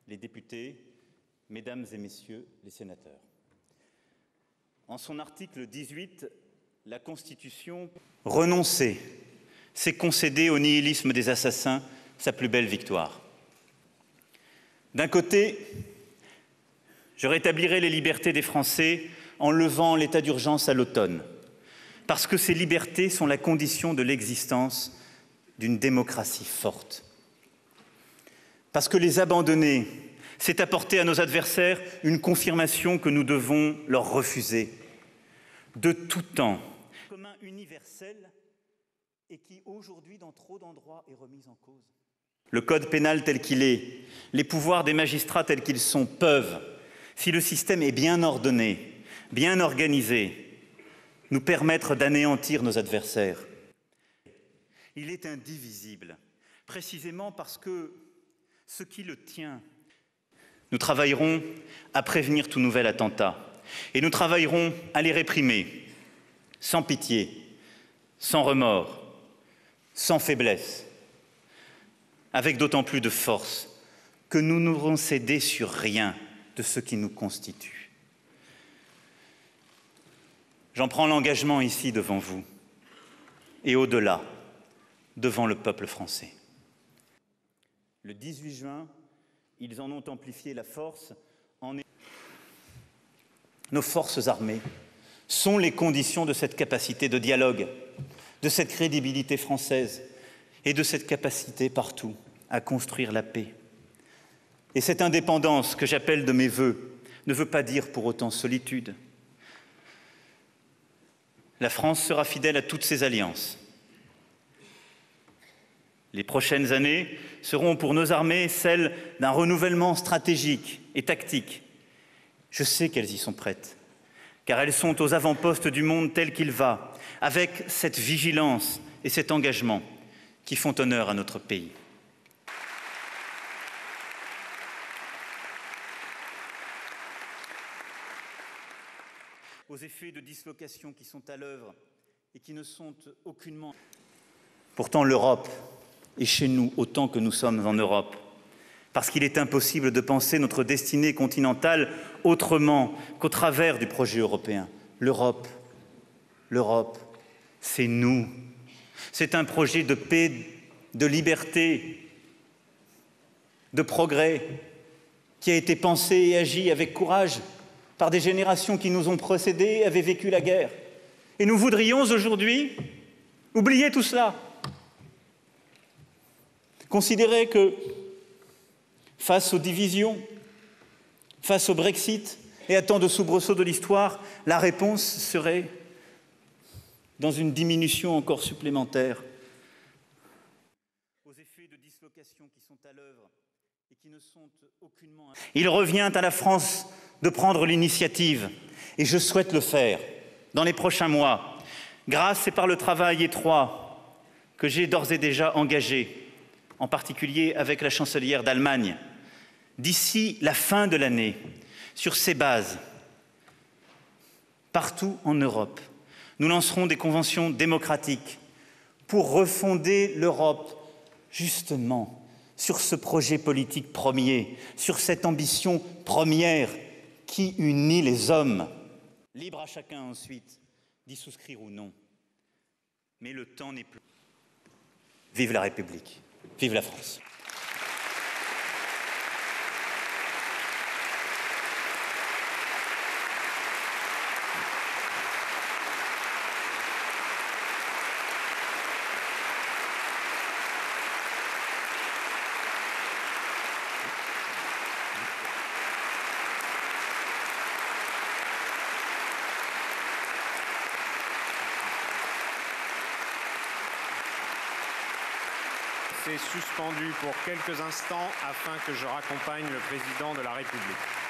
les députés, Mesdames et Messieurs les sénateurs. En son article 18, la Constitution « Renoncer, c'est concéder au nihilisme des assassins sa plus belle victoire ». D'un côté, je rétablirai les libertés des Français en levant l'état d'urgence à l'automne, parce que ces libertés sont la condition de l'existence d'une démocratie forte. Parce que les abandonner, c'est apporter à nos adversaires une confirmation que nous devons leur refuser. De tout temps, commun universel et qui aujourd'hui, dans trop d'endroits, est remis en cause. Le code pénal tel qu'il est, les pouvoirs des magistrats tels qu'ils sont peuvent, si le système est bien ordonné, bien organisé, nous permettre d'anéantir nos adversaires. Il est indivisible, précisément parce que ce qui le tient. Nous travaillerons à prévenir tout nouvel attentat et nous travaillerons à les réprimer, sans pitié, sans remords, sans faiblesse, avec d'autant plus de force que nous n'aurons cédé sur rien de ce qui nous constitue. J'en prends l'engagement ici devant vous et au-delà, devant le peuple français. Le 18 juin, ils en ont amplifié la force Nos forces armées sont les conditions de cette capacité de dialogue, de cette crédibilité française et de cette capacité partout à construire la paix. Et cette indépendance que j'appelle de mes vœux ne veut pas dire pour autant solitude. La France sera fidèle à toutes ses alliances. Les prochaines années seront pour nos armées celles d'un renouvellement stratégique et tactique. Je sais qu'elles y sont prêtes, car elles sont aux avant-postes du monde tel qu'il va, avec cette vigilance et cet engagement qui font honneur à notre pays. Aux effets de dislocation qui sont à l'œuvre et qui ne sont aucunement... Pourtant, l'Europe est chez nous autant que nous sommes en Europe, parce qu'il est impossible de penser notre destinée continentale autrement qu'au travers du projet européen. L'Europe, c'est nous. C'est un projet de paix, de liberté, de progrès, qui a été pensé et agi avec courage par des générations qui nous ont précédés et avaient vécu la guerre. Et nous voudrions aujourd'hui oublier tout cela. Considérer que, face aux divisions, face au Brexit et à tant de soubresauts de l'histoire, la réponse serait dans une diminution encore supplémentaire. Aux effets de dislocation qui sont à l'œuvre et qui ne sont aucunement... Il revient à la France de prendre l'initiative, et je souhaite le faire dans les prochains mois, grâce et par le travail étroit que j'ai d'ores et déjà engagé, en particulier avec la chancelière d'Allemagne. D'ici la fin de l'année, sur ces bases, partout en Europe, nous lancerons des conventions démocratiques pour refonder l'Europe, justement, sur ce projet politique premier, sur cette ambition première qui unit les hommes. Libre à chacun ensuite d'y souscrire ou non. Mais le temps n'est plus. Vive la République, vive la France. C'est suspendu pour quelques instants afin que je raccompagne le président de la République.